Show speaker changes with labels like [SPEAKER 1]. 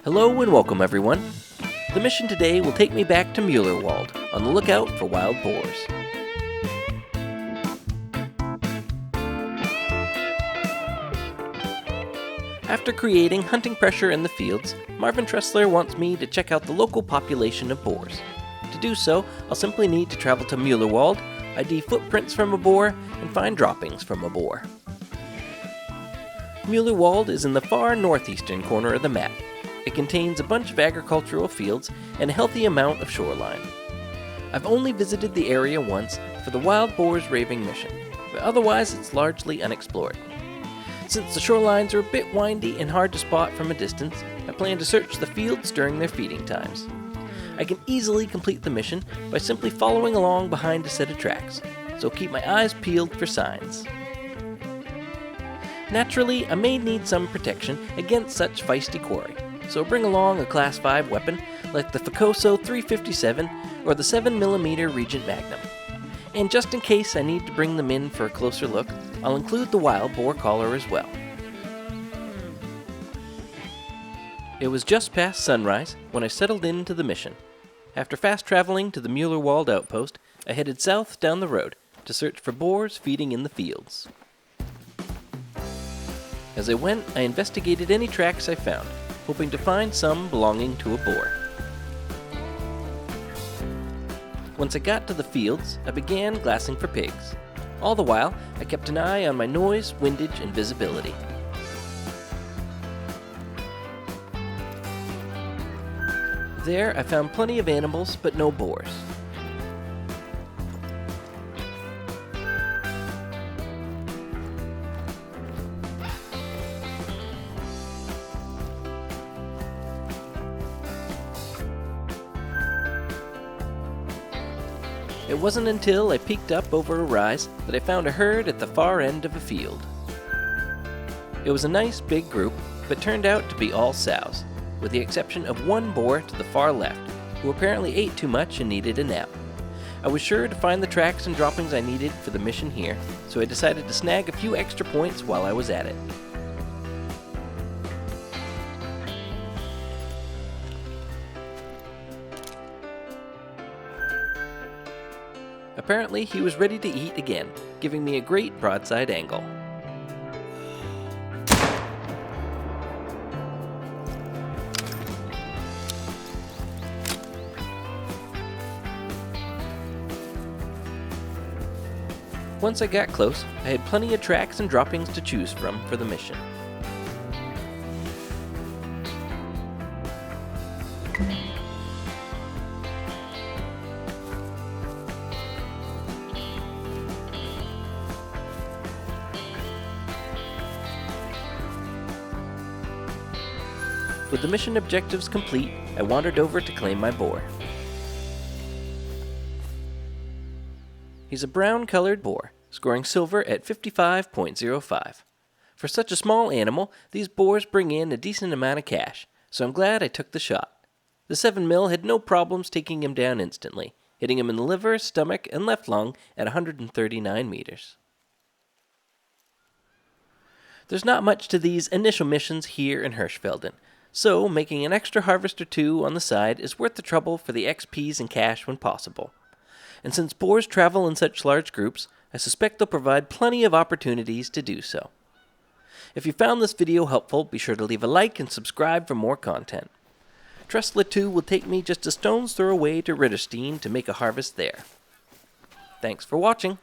[SPEAKER 1] Hello and welcome everyone. The mission today will take me back to Mullerwald on the lookout for wild boars. After creating hunting pressure in the fields, Marvin Tressler wants me to check out the local population of boars. To do so, I'll simply need to travel to Mullerwald, ID footprints from a boar, and find droppings from a boar. Mullerwald is in the far northeastern corner of the map. It contains a bunch of agricultural fields and a healthy amount of shoreline. I've only visited the area once for the wild boars raving mission, but otherwise it's largely unexplored. Since the shorelines are a bit windy and hard to spot from a distance, I plan to search the fields during their feeding times. I can easily complete the mission by simply following along behind a set of tracks, so keep my eyes peeled for signs. Naturally, I may need some protection against such feisty quarry, so bring along a Class 5 weapon like the Ficoso 357 or the 7mm Regent Magnum. And just in case I need to bring them in for a closer look, I'll include the wild boar collar as well. It was just past sunrise when I settled into the mission. After fast traveling to the Mullerwald outpost, I headed south down the road to search for boars feeding in the fields. As I went, I investigated any tracks I found, hoping to find some belonging to a boar. Once I got to the fields, I began glassing for pigs. All the while, I kept an eye on my noise, windage, and visibility. There, I found plenty of animals, but no boars. It wasn't until I peeked up over a rise that I found a herd at the far end of a field. It was a nice big group, but turned out to be all sows, with the exception of one boar to the far left, who apparently ate too much and needed a nap. I was sure to find the tracks and droppings I needed for the mission here, so I decided to snag a few extra points while I was at it. Apparently, he was ready to eat again, giving me a great broadside angle. Once I got close, I had plenty of tracks and droppings to choose from for the mission. With the mission objectives complete, I wandered over to claim my boar. He's a brown-colored boar, scoring silver at 55.05. For such a small animal, these boars bring in a decent amount of cash, so I'm glad I took the shot. The 7mm had no problems taking him down instantly, hitting him in the liver, stomach, and left lung at 139 meters. There's not much to these initial missions here in Hirschfelden, so making an extra harvest or two on the side is worth the trouble for the XPs and cash when possible. And since boars travel in such large groups, I suspect they'll provide plenty of opportunities to do so. If you found this video helpful, be sure to leave a like and subscribe for more content. Tressler 2 will take me just a stone's throw away to Ritterstein to make a harvest there. Thanks for watching.